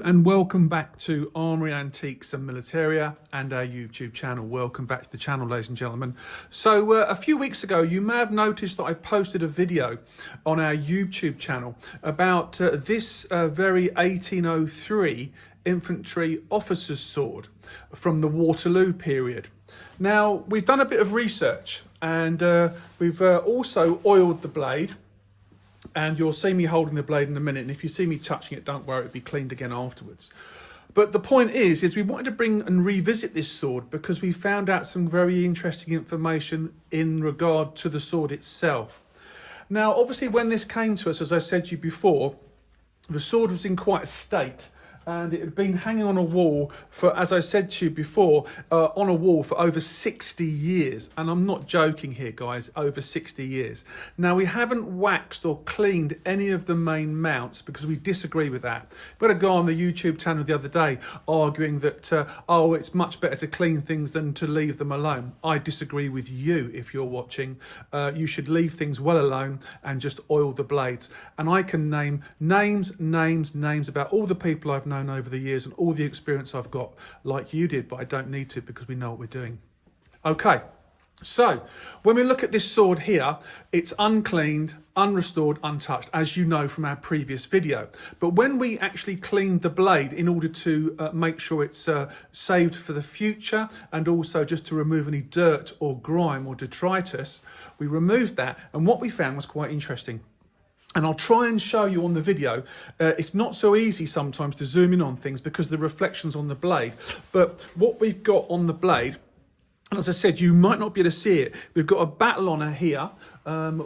Hello and welcome back to Armoury Antiques and Militaria and our YouTube channel. Welcome back to the channel, ladies and gentlemen. So a few weeks ago you may have noticed that I posted a video on our YouTube channel about this very 1803 infantry officer's sword from the Waterloo period. Now we've done a bit of research and we've also oiled the blade. And you'll see me holding the blade in a minute, and if you see me touching it, don't worry, it'll be cleaned again afterwards. But the point is we wanted to bring and revisit this sword because we found out some very interesting information in regard to the sword itself. Now, obviously, when this came to us, as I said to you before, the sword was in quite a state. And it had been hanging on a wall for, as I said to you before, on a wall for over 60 years. And I'm not joking here, guys, over 60 years. Now, we haven't waxed or cleaned any of the main mounts because we disagree with that. We had a guy on the YouTube channel the other day arguing that, oh, it's much better to clean things than to leave them alone. I disagree with you if you're watching. You should leave things well alone and just oil the blades. And I can name names about all the people I've known over the years and all the experience I've got like you did, but I don't need to because we know what we're doing. Okay, so when we look at this sword here, it's uncleaned, unrestored, untouched, as you know from our previous video. But when we actually cleaned the blade in order to make sure it's saved for the future and also just to remove any dirt or grime or detritus, we removed that, and what we found was quite interesting. And I'll try and show you on the video. It's not so easy sometimes to zoom in on things because of the reflections on the blade. But what we've got on the blade, and as I said, you might not be able to see it. We've got a battle honour here,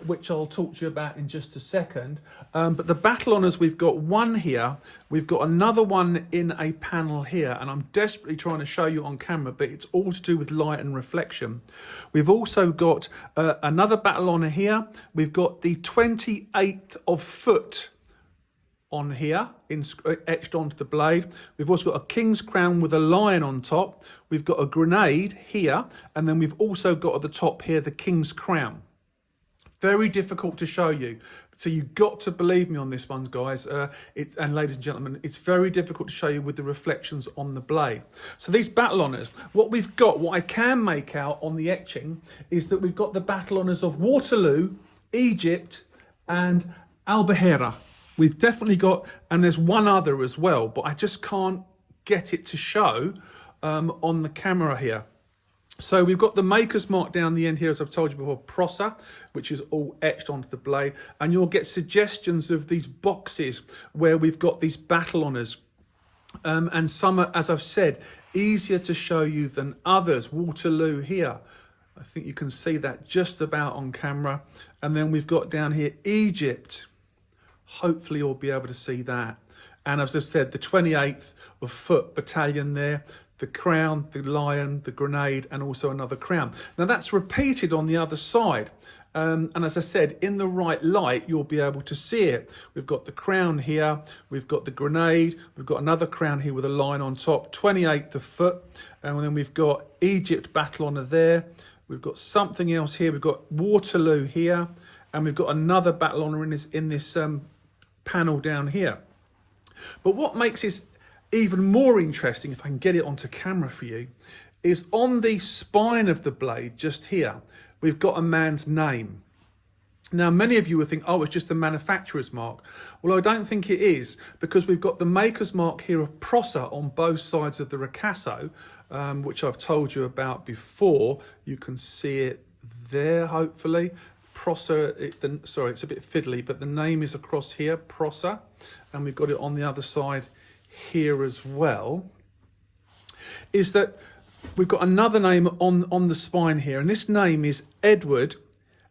which I'll talk to you about in just a second. But the battle honours, we've got one here. We've got another one in a panel here. And I'm desperately trying to show you on camera, but it's all to do with light and reflection. We've also got another battle honour here. We've got the 28th of foot on here, etched onto the blade. We've also got a king's crown with a lion on top. We've got a grenade here, and then we've also got at the top here the king's crown. Very difficult to show you, so you've got to believe me on this one, guys. And ladies and gentlemen, it's very difficult to show you with the reflections on the blade. So these battle honours, what we've got, what I can make out on the etching is that we've got the battle honours of Waterloo, Egypt, and Albahera. We've definitely got, and there's one other as well, but I just can't get it to show on the camera here. So we've got the maker's mark down the end here, as I've told you before, Prosser, which is all etched onto the blade. And you'll get suggestions of these boxes where we've got these battle honours. And some are, as I've said, easier to show you than others. Waterloo here. I think you can see that just about on camera. And then we've got down here, Egypt. Hopefully you'll be able to see that. And as I've said, the 28th of Foot Battalion there, the crown, the lion, the grenade, and also another crown. Now that's repeated on the other side. And as I said, in the right light, you'll be able to see it. We've got the crown here, we've got the grenade, we've got another crown here with a lion on top, 28th of Foot, and then we've got Egypt battle honour there. We've got something else here, we've got Waterloo here, and we've got another battle honour in this panel down here. But what makes this even more interesting, if I can get it onto camera for you, is on the spine of the blade just here, we've got a man's name. Now, many of you will think, oh, it's just the manufacturer's mark. Well, I don't think it is, because we've got the maker's mark here of Prosser on both sides of the ricasso, which I've told you about before. You can see it there, hopefully. Prosser, sorry, it's a bit fiddly, but the name is across here, Prosser, and we've got it on the other side here as well. Is that we've got another name on the spine here, and this name is Edward,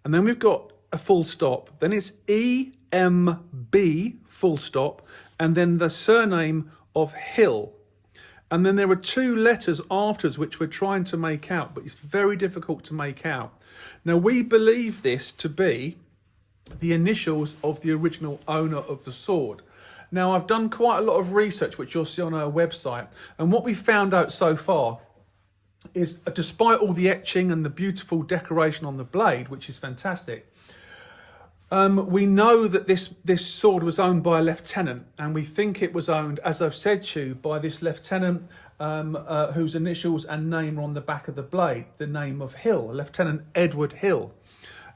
and then we've got a full stop, then it's E-M-B full stop, and then the surname of Hill. And then there are two letters afterwards which we're trying to make out, but it's very difficult to make out. Now, we believe this to be the initials of the original owner of the sword. Now, I've done quite a lot of research, which you'll see on our website. And what we found out so far is, despite all the etching and the beautiful decoration on the blade, which is fantastic, We know that this sword was owned by a lieutenant, and we think it was owned, as I've said to you, by this lieutenant whose initials and name are on the back of the blade, the name of Hill, Lieutenant Edward Hill.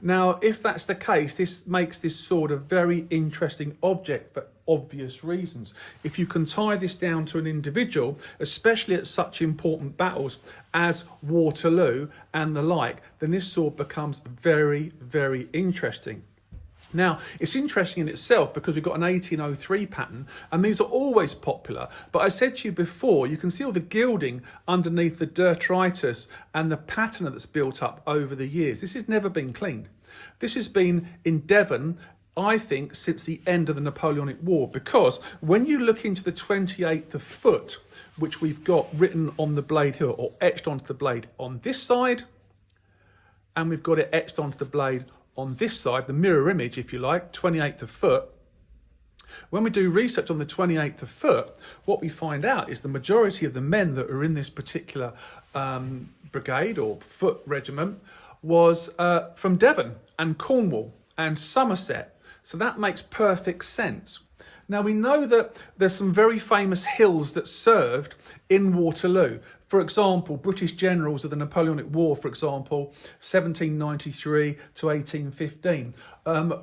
Now, if that's the case, this makes this sword a very interesting object for obvious reasons. If you can tie this down to an individual, especially at such important battles as Waterloo and the like, then this sword becomes very, very interesting. Now, it's interesting in itself because we've got an 1803 pattern, and these are always popular. But I said to you before, you can see all the gilding underneath the detritus and the patina that's built up over the years. This has never been cleaned. This has been in Devon, I think, since the end of the Napoleonic War, because when you look into the 28th of foot, which we've got written on the blade here, or etched onto the blade on this side, and we've got it etched onto the blade on this side, the mirror image, if you like, 28th of foot. When we do research on the 28th of foot, what we find out is the majority of the men that are in this particular brigade or foot regiment was from Devon and Cornwall and Somerset. So that makes perfect sense. Now, we know that there's some very famous hills that served in Waterloo. For example, British generals of the Napoleonic War, for example, 1793 to 1815.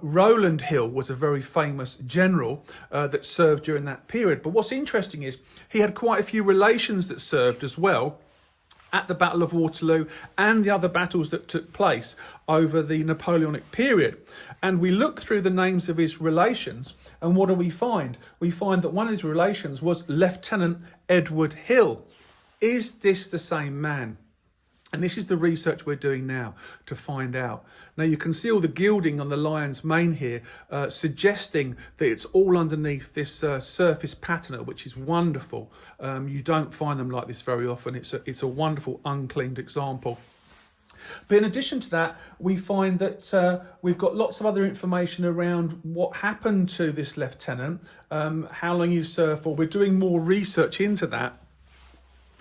Rowland Hill was a very famous general that served during that period. But what's interesting is he had quite a few relations that served as well at the Battle of Waterloo and the other battles that took place over the Napoleonic period. And we look through the names of his relations, and what do we find? We find that one of his relations was Lieutenant Edward Hill. Is this the same man? And this is the research we're doing now to find out. Now, you can see all the gilding on the lion's mane here, suggesting that it's all underneath this surface patina, which is wonderful. You don't find them like this very often. It's a wonderful uncleaned example. But in addition to that, we find that we've got lots of other information around what happened to this lieutenant, how long he served for. We're doing more research into that.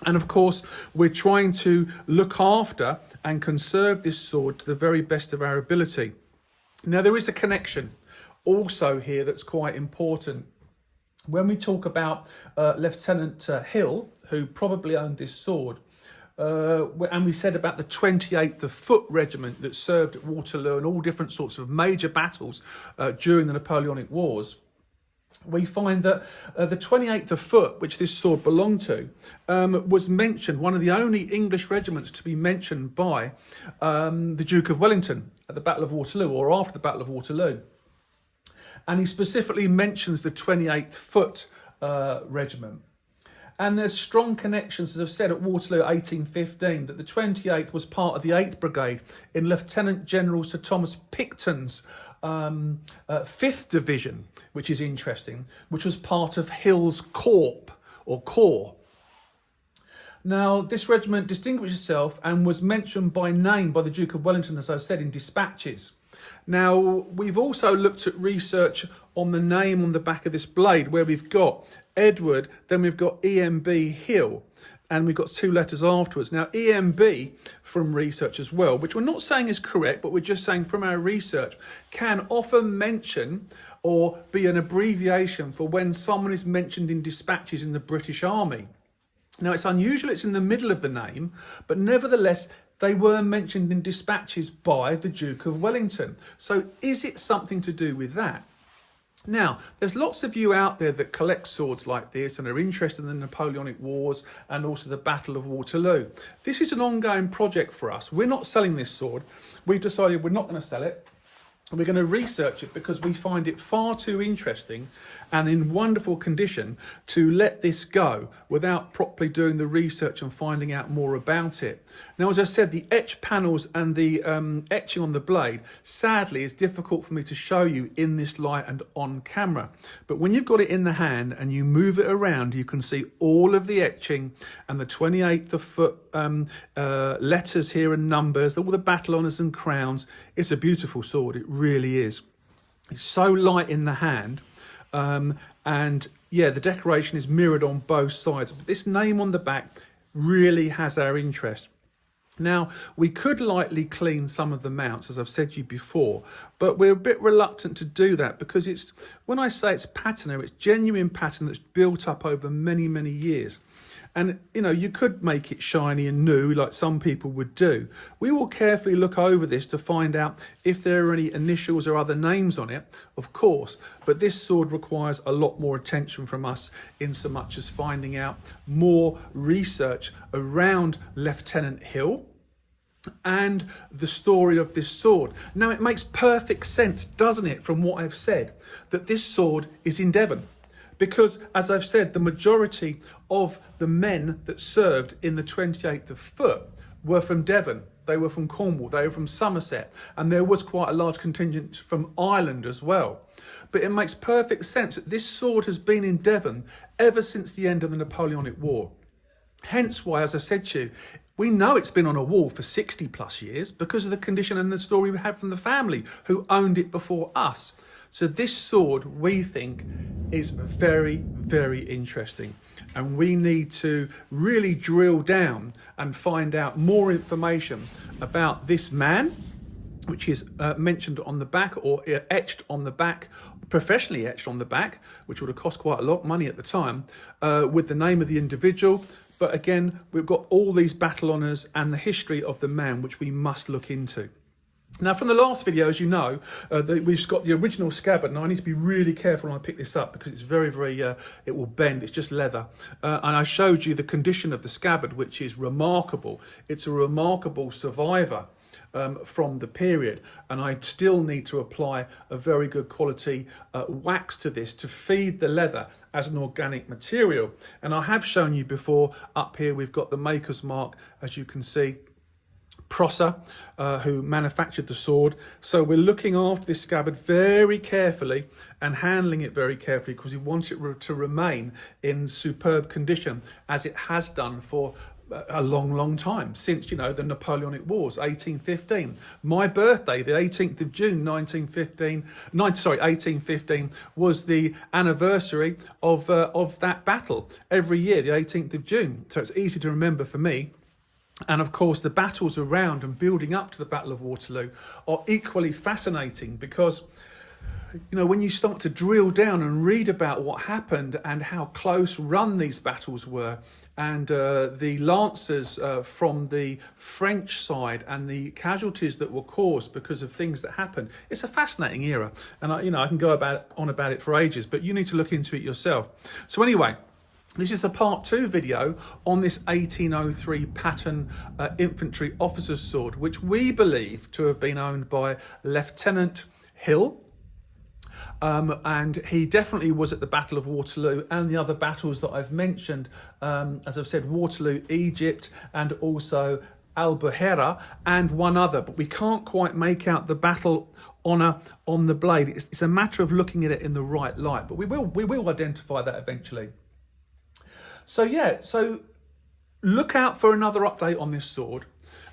And of course, we're trying to look after and conserve this sword to the very best of our ability. Now, there is a connection also here that's quite important. When we talk about Lieutenant Hill, who probably owned this sword, and we said about the 28th of Foot Regiment that served at Waterloo and all different sorts of major battles during the Napoleonic Wars, we find that the 28th of Foot, which this sword belonged to, was mentioned, one of the only English regiments to be mentioned by the Duke of Wellington at the Battle of Waterloo, or after the Battle of Waterloo. And he specifically mentions the 28th Foot regiment. And there's strong connections, as I've said, at Waterloo 1815, that the 28th was part of the 8th Brigade in Lieutenant General Sir Thomas Picton's 5th Division, which is interesting, which was part of Hill's Corps. Now, this regiment distinguished itself and was mentioned by name by the Duke of Wellington, as I said, in dispatches. Now, we've also looked at research on the name on the back of this blade, where we've got Edward, then we've got EMB Hill, and we've got 2 letters afterwards. Now, EMB from research as well, which we're not saying is correct, but we're just saying from our research, can often mention or be an abbreviation for when someone is mentioned in dispatches in the British Army. Now, it's unusual it's in the middle of the name, but nevertheless, they were mentioned in dispatches by the Duke of Wellington. So is it something to do with that? Now, there's lots of you out there that collect swords like this and are interested in the Napoleonic Wars and also the Battle of Waterloo. This is an ongoing project for us. We're not selling this sword. We've decided we're not going to sell it. We're going to research it because we find it far too interesting and in wonderful condition to let this go without properly doing the research and finding out more about it. Now, as I said, the etch panels and the etching on the blade, sadly, is difficult for me to show you in this light and on camera. But when you've got it in the hand and you move it around, you can see all of the etching and the 28th of Foot letters here and numbers, all the battle honours and crowns. It's a beautiful sword. It really is. It's so light in the hand. And yeah, the decoration is mirrored on both sides. But this name on the back really has our interest. Now, we could lightly clean some of the mounts, as I've said to you before, but we're a bit reluctant to do that because it's, when I say it's patina, it's genuine patina that's built up over many, many years. And, you know, you could make it shiny and new like some people would do. We will carefully look over this to find out if there are any initials or other names on it, of course. But this sword requires a lot more attention from us in so much as finding out more research around Lieutenant Hill and the story of this sword. Now, it makes perfect sense, doesn't it, from what I've said, that this sword is in Devon. Because, as I've said, the majority of the men that served in the 28th of Foot were from Devon. They were from Cornwall, they were from Somerset, and there was quite a large contingent from Ireland as well. But it makes perfect sense that this sword has been in Devon ever since the end of the Napoleonic War. Hence why, as I said to you, we know it's been on a wall for 60 plus years because of the condition and the story we had from the family who owned it before us. So this sword, we think, is very, very interesting. And we need to really drill down and find out more information about this man, which is mentioned on the back or etched on the back, professionally etched on the back, which would have cost quite a lot of money at the time, with the name of the individual. But again, we've got all these battle honours and the history of the man, which we must look into. Now, from the last video, as you know, we've got the original scabbard. Now, I need to be really careful when I pick this up because it's very, very, it will bend. It's just leather. And I showed you the condition of the scabbard, which is remarkable. It's a remarkable survivor from the period. And I still need to apply a very good quality wax to this to feed the leather as an organic material. And I have shown you before, up here, we've got the maker's mark, as you can see. Prosser, who manufactured the sword. So we're looking after this scabbard very carefully and handling it very carefully because we want it to remain in superb condition as it has done for a long, long time, since, you know, the Napoleonic Wars, 1815. My birthday, the 18th of June, 1815, was the anniversary of that battle every year, the 18th of June. So it's easy to remember for me. And of course, the battles around and building up to the Battle of Waterloo are equally fascinating because, you know, when you start to drill down and read about what happened and how close run these battles were, and the lancers from the French side and the casualties that were caused because of things that happened, it's a fascinating era. And I can go on about it for ages, but you need to look into it yourself. So anyway, this is a part 2 video on this 1803 pattern infantry officer's sword, which we believe to have been owned by Lieutenant Hill. And he definitely was at the Battle of Waterloo and the other battles that I've mentioned. As I've said, Waterloo, Egypt, and also Albuquerque, and one other. But we can't quite make out the battle honour on the blade. It's a matter of looking at it in the right light. But we will identify that eventually. So yeah, so look out for another update on this sword.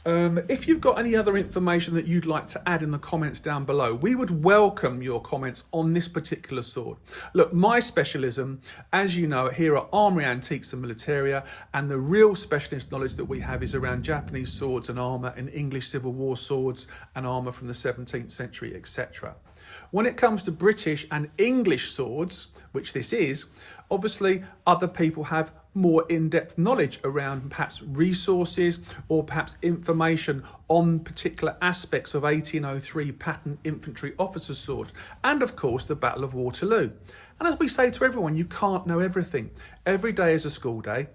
If you've got any other information that you'd like to add in the comments down below, we would welcome your comments on this particular sword. Look, my specialism, as you know, here at Armoury Antiques and Militaria, and the real specialist knowledge that we have is around Japanese swords and armour and English Civil War swords and armour from the 17th century, etc. When it comes to British and English swords, which this is, obviously other people have more in-depth knowledge around perhaps resources or perhaps information on particular aspects of 1803 pattern infantry officer swords, and of course the Battle of Waterloo. And as we say to everyone, you can't know everything. Every day is a school day.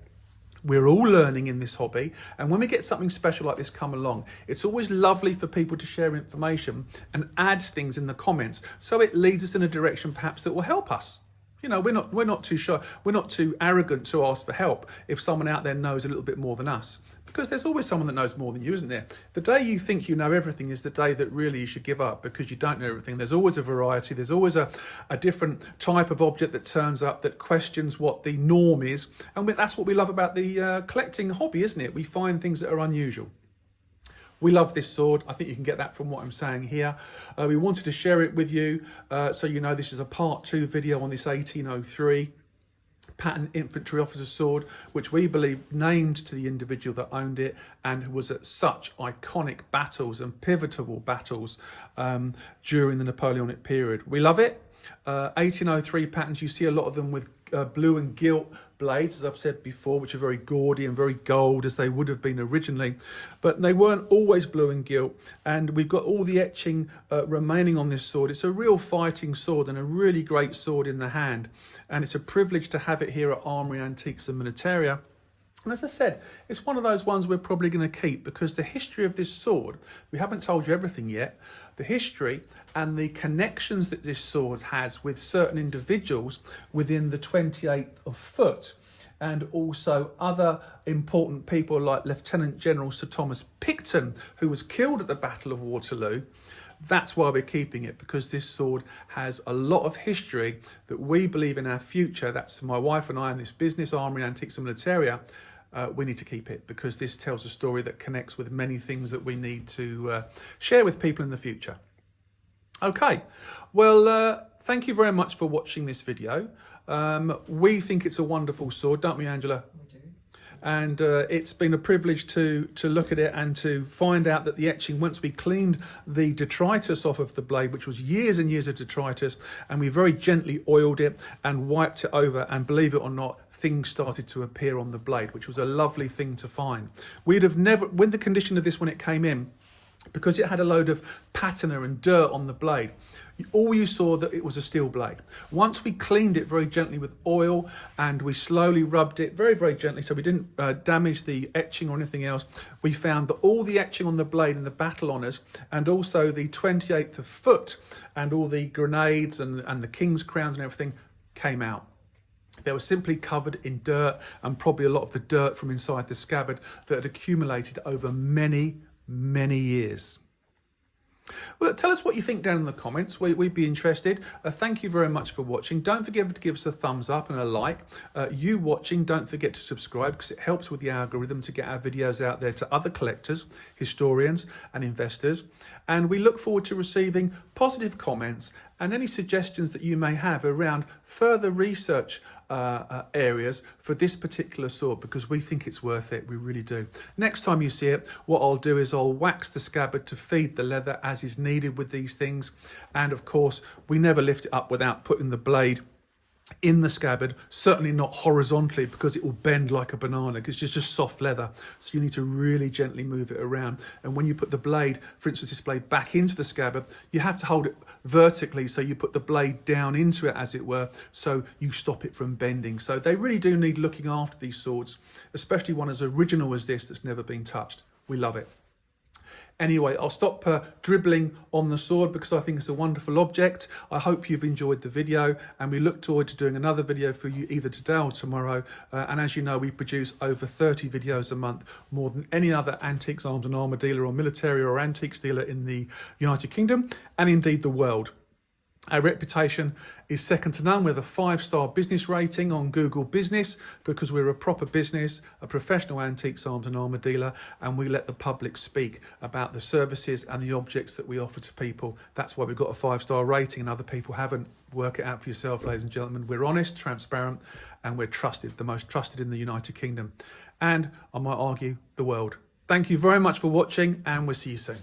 We're all learning in this hobby, and when we get something special like this come along, it's always lovely for people to share information and add things in the comments so it leads us in a direction perhaps that will help us. You know, we're not too shy, we're not too arrogant to ask for help if someone out there knows a little bit more than us, because there's always someone that knows more than you, isn't there? The day you think you know everything is the day that really you should give up, because you don't know everything. There's always a variety, there's always a different type of object that turns up that questions what the norm is, and that's what we love about the collecting hobby, isn't it? We find things that are unusual. We love this sword. I think you can get that from what I'm saying here. We wanted to share it with you so you know this is a part 2 video on this 1803. pattern infantry officer sword, which we believe named to the individual that owned it and was at such iconic battles and pivotal battles during the Napoleonic period. We love it. 1803 patterns, you see a lot of them with blue and gilt blades, as I've said before, which are very gaudy and very gold as they would have been originally, but they weren't always blue and gilt. And we've got all the etching remaining on this sword. It's a real fighting sword and a really great sword in the hand, and it's a privilege to have it here at Armoury Antiques and Militaria. And as I said, it's one of those ones we're probably going to keep because the history of this sword, we haven't told you everything yet, the history and the connections that this sword has with certain individuals within the 28th of foot, and also other important people like Lieutenant General Sir Thomas Picton, who was killed at the Battle of Waterloo. That's why we're keeping it, because this sword has a lot of history that we believe in our future. That's my wife and I in this business, Armoury Antiques and Militaria. We need to keep it because this tells a story that connects with many things that we need to share with people in the future. Okay, well, thank you very much for watching this video. We think it's a wonderful sword, don't we, Angela? We do. And it's been a privilege to look at it and to find out that the etching, once we cleaned the detritus off of the blade, which was years and years of detritus, and we very gently oiled it and wiped it over, and believe it or not, things started to appear on the blade, which was a lovely thing to find. We'd have never, with the condition of this when it came in, because it had a load of patina and dirt on the blade, all you saw that it was a steel blade. Once we cleaned it very gently with oil and we slowly rubbed it very, very gently so we didn't damage the etching or anything else, we found that all the etching on the blade in the battle honours and also the 28th of foot and all the grenades and the king's crowns and everything came out. They were simply covered in dirt, and probably a lot of the dirt from inside the scabbard that had accumulated over many, many years. Well, tell us what you think down in the comments. We'd be interested. Thank you very much for watching. Don't forget to give us a thumbs up and a like. You watching, don't forget to subscribe because it helps with the algorithm to get our videos out there to other collectors, historians and investors. And we look forward to receiving positive comments and any suggestions that you may have around further research areas for this particular sword, because we think it's worth it. We really do. Next time you see it, what I'll do is I'll wax the scabbard to feed the leather as is needed with these things. And of course, we never lift it up without putting the blade in the scabbard, certainly not horizontally because it will bend like a banana because it's just soft leather. So you need to really gently move it around. And when you put the blade, for instance, this blade back into the scabbard, you have to hold it vertically. So you put the blade down into it, as it were, so you stop it from bending. So they really do need looking after, these swords, especially one as original as this that's never been touched. We love it. Anyway, I'll stop dribbling on the sword because I think it's a wonderful object. I hope you've enjoyed the video, and we look forward to doing another video for you either today or tomorrow. And as you know, we produce over 30 videos a month, more than any other antiques, arms and armour dealer or military or antiques dealer in the United Kingdom and indeed the world. Our reputation is second to none. With a 5-star business rating on Google Business because we're a proper business, a professional antiques, arms and armour dealer, and we let the public speak about the services and the objects that we offer to people. That's why we've got a 5-star rating and other people haven't. Work it out for yourself, ladies and gentlemen. We're honest, transparent, and we're trusted, the most trusted in the United Kingdom. And I might argue, the world. Thank you very much for watching, and we'll see you soon.